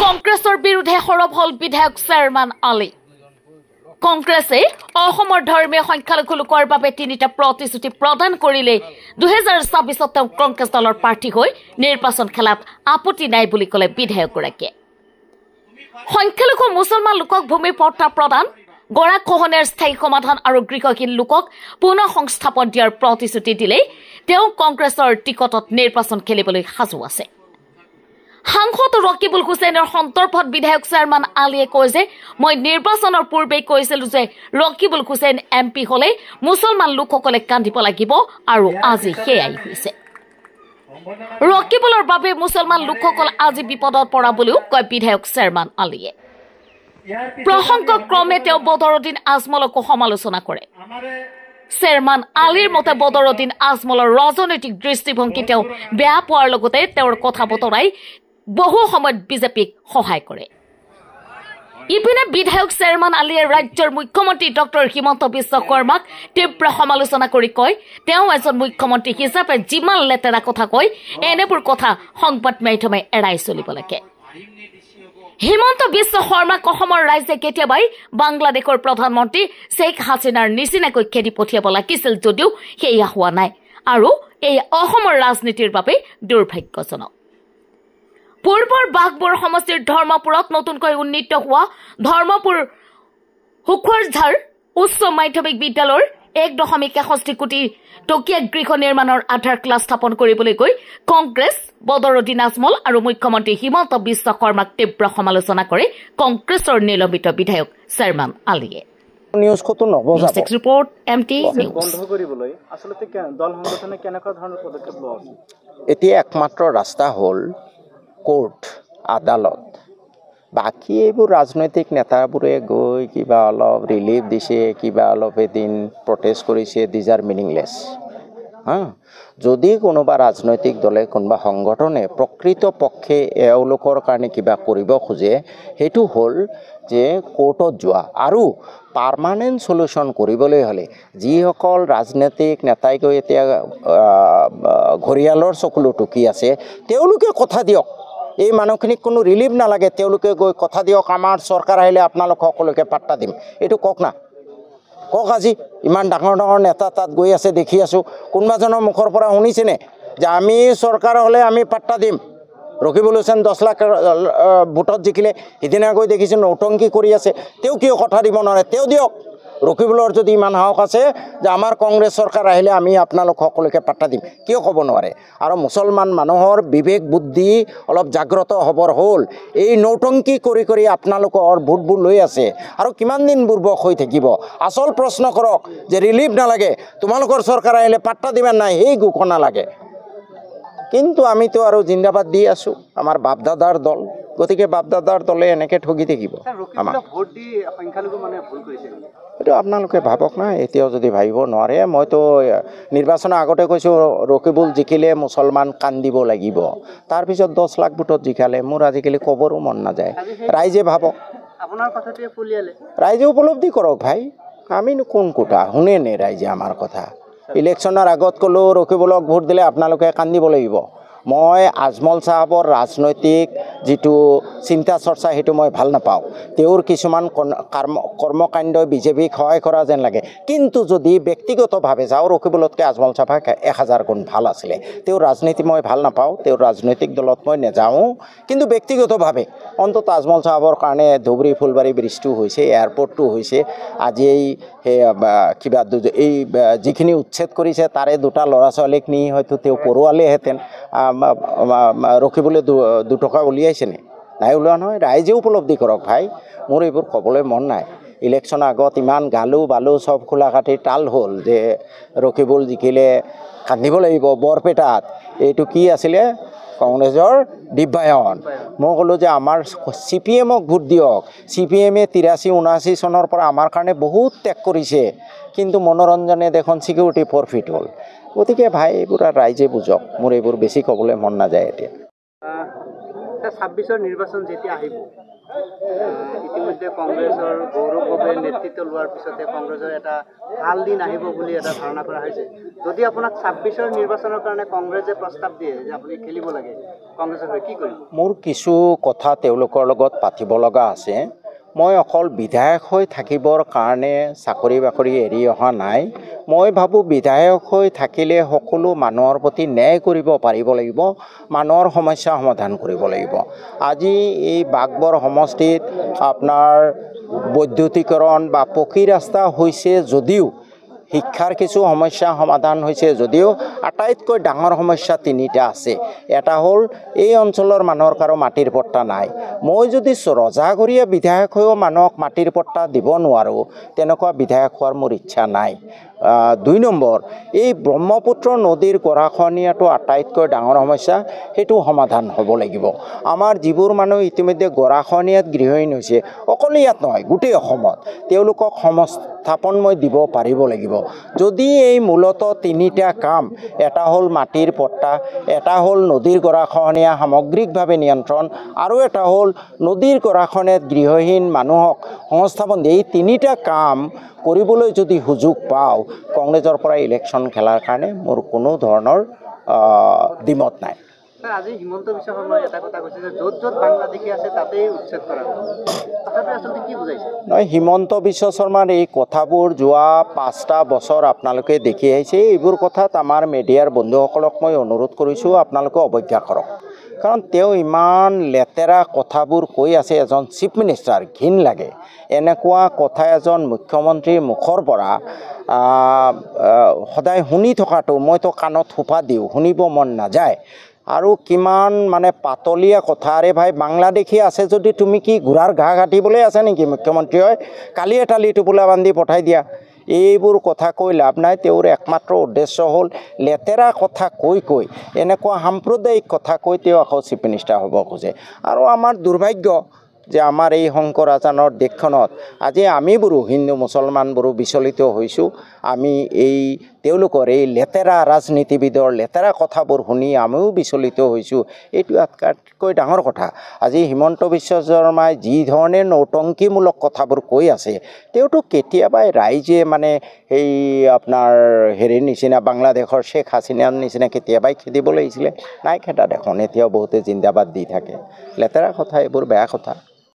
কংগ্ৰেছৰ বিৰুদ্ধে সৰব হল বিধায়ক চেয়াৰমান আলী। কংগ্ৰেছে অসমৰ ধৰ্মীয় সংখ্যালঘু লোকৰ বাবে তিনিটা প্ৰতিশ্ৰুতি প্ৰদান কৰিলে 2024 তেওঁ কংগ্ৰেছ দলৰ প্ৰাৰ্থী হৈ নিৰ্বাচন খেলাত আপত্তি নাই বুলি ক'লে বিধায়কগৰাকীয়ে। সংখ্যালঘু মুছলমান লোকক ভূমি পট্টা প্ৰদান, গৰাখহনীয়াৰ স্থায়ী সমাধান আৰু গৃহহীন লোকক পুনৰ সংস্থাপন দিয়াৰ প্ৰতিশ্ৰুতি দিলে তেওঁ কংগ্ৰেছৰ টিকটত নিৰ্বাচন খেলিবলৈ সাজু আছে। সাংসদ ৰকিবুল হুছেইনৰ সন্দৰ্ভত বিধায়ক চেয়াৰমান আলীয়ে কয় যে মই নিৰ্বাচনৰ পূৰ্বে কৈছিলো যে ৰকিবুল হুছেইন এমপি হলে মুছলমান লোকসকলে কান্দিব লাগিব আৰু আজি সেয়াই হৈছে। ৰকিবুলৰ বাবে মুছলমান লোকসকল আজি বিপদত পৰা বুলিও কয় বিধায়ক চেয়াৰমান আলীয়ে। প্ৰসংগক্ৰমে তেওঁ বদৰুদ্দিন আজমলকো সমালোচনা কৰে। চেয়াৰমান আলীৰ মতে বদৰুদ্দিন আজমলৰ ৰাজনৈতিক দৃষ্টিভংগী তেওঁ বেয়া পোৱাৰ লগতে তেওঁৰ কথা বতৰাই বহু সময়ত বিজেপিক সহায় কৰে। ইপিনে বিধায়ক চেয়াৰমান আলীয়ে ৰাজ্যৰ মুখ্যমন্ত্ৰী ডক্টৰ হিমন্ত বিশ্ব শৰ্মাক তীব্ৰ সমালোচনা কৰি কয় তেওঁ এজন মুখ্যমন্ত্ৰী হিচাপে যিমান লেতেৰা কথা কয় এনেবোৰ কথা সংবাদ মাধ্যমে এৰাই চলিব লাগে। হিমন্ত বিশ্ব শৰ্মাক অসমৰ ৰাইজে কেতিয়াবাই বাংলাদেশৰ প্ৰধানমন্ত্ৰী শ্বেখ হাছিনাৰ নিচিনাকৈ খেদি পঠিয়াব লাগিছিল যদিও সেয়া হোৱা নাই আৰু এই অসমৰ ৰাজনীতিৰ বাবে দুৰ্ভাগ্যজনক। পূৰ্বৰ বাঘবৰ সমষ্টিৰ ধৰ্মপুৰত নতুনকৈ উন্নীত হোৱা ধৰ্মপুৰ হুকুৰঝাৰ উচ্চ মাধ্যমিক বিদ্যালয়ৰ 1.61 কোটি টকীয়া গৃহ নিৰ্মাণৰ আধাৰশিলা স্থাপন কৰিবলৈ গৈ কংগ্ৰেছ, বদৰুদ্দিন আজমল আৰু মুখ্যমন্ত্ৰী হিমন্ত বিশ্ব শৰ্মাক তীব্ৰ সমালোচনা কৰে কংগ্ৰেছৰ নিলম্বিত বিধায়ক চেয়াৰমান আলীয়ে। নিউজ কত নবজাব ৰিপৰ্ট এমটি নিউজ বন্ধ কৰিবলৈ আসলতে দল সংগঠনে কেনেকুৱা ধৰণৰ পদক্ষেপ লোৱা উচিত? এতিয়া একমাত্ৰ ৰাস্তা হ'ল কোৰ্ট, আদালত। বাকী এইবোৰ ৰাজনৈতিক নেতাবোৰে গৈ কিবা অলপ ৰিলিফ দিছে, কিবা অলপ এদিন প্ৰটেষ্ট কৰিছে, দিজ আৰ মিনিংলেছ। যদি কোনোবা ৰাজনৈতিক দলে কোনোবা সংগঠনে প্ৰকৃত পক্ষে এওঁলোকৰ কাৰণে কিবা কৰিব খোজে সেইটো হ'ল যে কোৰ্টত যোৱা আৰু পাৰ্মানেণ্ট সলিউশ্যন কৰিবলৈ হ'লে যিসকল ৰাজনৈতিক নেতাই গৈ এতিয়া ঘৰিয়ালৰ চকুলো টুকি আছে তেওঁলোকে কথা দিয়ক। এই মানুহখিনিক কোনো ৰিলিফ নালাগে, তেওঁলোকে গৈ কথা দিয়ক আমাৰ চৰকাৰ আহিলে আপোনালোক সকলোকে পাত্তা দিম। এইটো কওক না, কওক। আজি ইমান ডাঙৰ ডাঙৰ নেতা তাত গৈ আছে দেখি আছোঁ, কোনোবাজনৰ মুখৰ পৰা শুনিছেনে যে আমি চৰকাৰ হ'লে আমি পাত্তা দিম? ৰকিবুল হুছেইন 10 লাখ ভোটত জিকিলে, সিদিনা গৈ দেখিছোঁ নৌটংকি কৰি আছে। তেওঁ কিয় কথা দিব নোৱাৰে? তেওঁ দিয়ক। ৰকিবুলৰ যদি ইমান সাহস আছে যে আমাৰ কংগ্ৰেছ চৰকাৰ আহিলে আমি আপোনালোক সকলোকে পাত্তা দিম, কিয় ক'ব নোৱাৰে? আৰু মুছলমান মানুহৰ বিবেক বুদ্ধি অলপ জাগ্ৰত হ'বৰ হ'ল। এই নৌটংকি কৰি কৰি আপোনালোকৰ ভোটবোৰ লৈ আছে আৰু কিমান দিন বুৰ্বক হৈ থাকিব? আচল প্ৰশ্ন কৰক যে ৰিলিফ নালাগে, তোমালোকৰ চৰকাৰ আহিলে পাত্তা দিবা নাই, সেই ঘোষণা লাগে। কিন্তু আমিতো আৰু জিন্দাবাদ দি আছোঁ, আমাৰ বাপদাদাৰ দল। গতিকে বাপদাদাৰ দলে এনেকৈ ঠগি থাকিব আমাক। এইটো আপোনালোকে ভাবক না, এতিয়াও যদি ভাবিব নোৱাৰে। মইতো নিৰ্বাচনৰ আগতে কৈছোঁ ৰকিবুল জিকিলে মুছলমান কান্দিব লাগিব, তাৰপিছত 10 লাখ ভোটত জিকালে। মোৰ আজিকালি ক'বৰো মন নাযায়। ৰাইজে ভাবক, ৰাইজে উপলব্ধি কৰক ভাই। আমিনো কোন কোটা শুনেনে ৰাইজে আমাৰ কথা? ইলেকশ্যনৰ আগত ক'লোঁ ৰকিবুলক ভোট দিলে আপোনালোকে কান্দিব লাগিব। মই আজমল চাহাবৰ ৰাজনৈতিক যিটো চিন্তা চৰ্চা সেইটো মই ভাল নাপাওঁ। তেওঁৰ কিছুমান কৰ্মকাণ্ডই বিজেপিক সহায় কৰা যেন লাগে। কিন্তু যদি ব্যক্তিগতভাৱে যাওঁ, ৰকিবুলতকৈ আজমল চাহাব 1000 গুণ ভাল আছিলে। তেওঁৰ ৰাজনীতি মই ভাল নাপাওঁ, তেওঁৰ ৰাজনৈতিক দলত মই নাযাওঁ। কিন্তু ব্যক্তিগতভাৱে অন্তত আজমল চাহাবৰ কাৰণে ধুবুৰী ফুলবাৰী ব্ৰিজটো হৈছে, এয়াৰপৰ্টটো হৈছে। আজি এই কিবা এই যিখিনি উচ্ছেদ কৰিছে তাৰে 2টা ল'ৰা ছোৱালীক নি হয়তো তেওঁ পঢ়ুৱালেহেঁতেন। ৰকিবুলে 2 টকা উলিয়াইছেনে? নাই ওলোৱা নহয়। ৰাইজে উপলব্ধি কৰক ভাই। মোৰ এইবোৰ ক'বলৈ মন নাই। ইলেকশ্যনৰ আগত ইমান গালু বালু চব খোলা কাটি টাল হ'ল যে ৰকিবুল জিকিলে কান্দিব লাগিব। বৰপেটাত এইটো কি আছিলে? কংগ্ৰেছৰ দিব্যায়ন। মই ক'লোঁ যে আমাৰ CPMক ভোট দিয়ক। CPMে 83-79 চনৰ পৰা আমাৰ কাৰণে বহুত ত্যাগ কৰিছে, কিন্তু মনোৰঞ্জনে দেখোন চিকিউৰিটি ফৰফিট হ'ল। গতিকে ভাই এইবোৰ ৰাইজে বুজক। মোৰ এইবোৰ বেছি ক'বলৈ মন নাযায় এতিয়া। 26ৰ নিৰ্বাচন যেতিয়া আহিব, ইতিমধ্যে কংগ্ৰেছৰ গৌৰৱ গগৈৰ নেতৃত্ব লোৱাৰ পিছতে কংগ্ৰেছৰ এটা ভাল দিন আহিব বুলি এটা ধাৰণা কৰা হৈছে। যদি আপোনাক 26ৰ নিৰ্বাচনৰ কাৰণে কংগ্ৰেছে প্ৰস্তাৱ দিয়ে যে আপুনি খেলিব লাগে কংগ্ৰেছৰ হৈ, কি কৰিব? মোৰ কিছু কথা তেওঁলোকৰ লগত পাতিব লগা আছে। মই অকল বিধায়ক হৈ থাকিবৰ কাৰণে চাকৰি বাকৰি এৰি অহা নাই। মই ভাবোঁ বিধায়ক হৈ থাকিলে সকলো মানুহৰ প্ৰতি ন্যায় কৰিব পাৰিব লাগিব, মানুহৰ সমস্যা সমাধান কৰিব লাগিব। আজি এই বাঘবৰ সমষ্টিত আপোনাৰ বৈদ্যুতিকৰণ বা পকী ৰাস্তা হৈছে যদিও, শিক্ষাৰ কিছু সমস্যা সমাধান হৈছে যদিও আটাইতকৈ ডাঙৰ সমস্যা তিনিটা আছে। এটা হ'ল এই অঞ্চলৰ মানুহৰ কাৰো মাটিৰ পট্টা নাই। মই যদি ৰজাঘৰীয়া বিধায়ক হৈও মানুহক মাটিৰ পট্টা দিব নোৱাৰোঁ, তেনেকুৱা বিধায়ক হোৱাৰ মোৰ ইচ্ছা নাই। 2 নম্বৰ, এই ব্ৰহ্মপুত্ৰ নদীৰ গৰাখহনীয়াটো আটাইতকৈ ডাঙৰ সমস্যা, সেইটো সমাধান হ'ব লাগিব। আমাৰ যিবোৰ মানুহ ইতিমধ্যে গৰাখহনীয়াত গৃহহীন হৈছে, অকল ইয়াত নহয় গোটেই অসমত, তেওঁলোকক সংস্থাপন মই দিব পাৰিব লাগিব। যদি এই মূলতঃ তিনিটা কাম, এটা হ'ল মাটিৰ পট্টা, এটা হ'ল নদীৰ গৰাখহনীয়া সামগ্ৰিকভাৱে নিয়ন্ত্ৰণ, আৰু এটা হ'ল নদীৰ গৰাখহনীয়াত গৃহহীন মানুহক সংস্থাপন দিয়ে, এই তিনিটা কাম কৰিবলৈ যদি সুযোগ পাওঁ, কংগ্ৰেছৰ পৰা ইলেকশ্যন খেলাৰ কাৰণে মোৰ কোনো ধৰণৰ দ্বিমত নাই। আজি হিমন্ত বিশ্ব শৰ্মাই এটা কথা কৈছে যে য'ত য'ত বাংলাদেশী আছে তাতেই উচ্ছেদ কৰা হ'ব। কথাটো আচলতে কি বুজাইছে? নহয়, হিমন্ত বিশ্ব শৰ্মাৰ এই কথাবোৰ যোৱা 5টা বছৰ আপোনালোকে দেখি আহিছে। এইবোৰ কথাত আমাৰ মিডিয়াৰ বন্ধুসকলক মই অনুৰোধ কৰিছোঁ, আপোনালোকে অৱজ্ঞা কৰক। কাৰণ তেওঁ ইমান লেতেৰা কথাবোৰ কৈ আছে, এজন চিফ মিনিষ্টাৰ, ঘিণ লাগে। এনেকুৱা কথা এজন মুখ্যমন্ত্ৰীৰ মুখৰ পৰা সদায় শুনি থকাটো, মইতো কাণত সোপা দিওঁ, শুনিব মন নাযায়। আৰু কিমান মানে পাতলীয়া কথা। আৰে ভাই, বাংলাদেশী আছে যদি তুমি কি ঘোঁৰাৰ ঘাঁহ কাটিবলৈ আছে নেকি মুখ্যমন্ত্ৰী হয়? কালি এটা টোপোলা বান্ধি পঠাই দিয়া। এইবোৰ কথা কৈ লাভ নাই। তেওঁৰ একমাত্ৰ উদ্দেশ্য হ'ল লেতেৰা কথা কৈ এনেকুৱা সাম্প্ৰদায়িক কথা কৈ তেওঁ আকৌ চিফ মিনিষ্টাৰ হ'ব খোজে। আৰু আমাৰ দুৰ্ভাগ্য যে আমাৰ এই শংকৰ আজানৰ দেশখনত আজি আমিবোৰো, হিন্দু মুছলমানবোৰো বিচলিত হৈছোঁ। আমি তেওঁলোকৰ এই লেতেৰা ৰাজনীতিবিদৰ লেতেৰা কথাবোৰ শুনি আমিও বিচলিত হৈছোঁ। এইটো আটাইতকৈ ডাঙৰ কথা। আজি হিমন্ত বিশ্ব শৰ্মাই যি ধৰণে নৌটংকীমূলক কথাবোৰ কৈ আছে, তেওঁতো কেতিয়াবাই ৰাইজে মানে এই আপোনাৰ হেৰিৰ নিচিনা, বাংলাদেশৰ শ্বেখ হাছিনাৰ নিচিনা কেতিয়াবাই খেদিব লাগিছিলে, নাই খেদা দেখোন। এতিয়াও বহুতে জিন্দাবাদ দি থাকে। লেতেৰা কথা, এইবোৰ বেয়া কথা।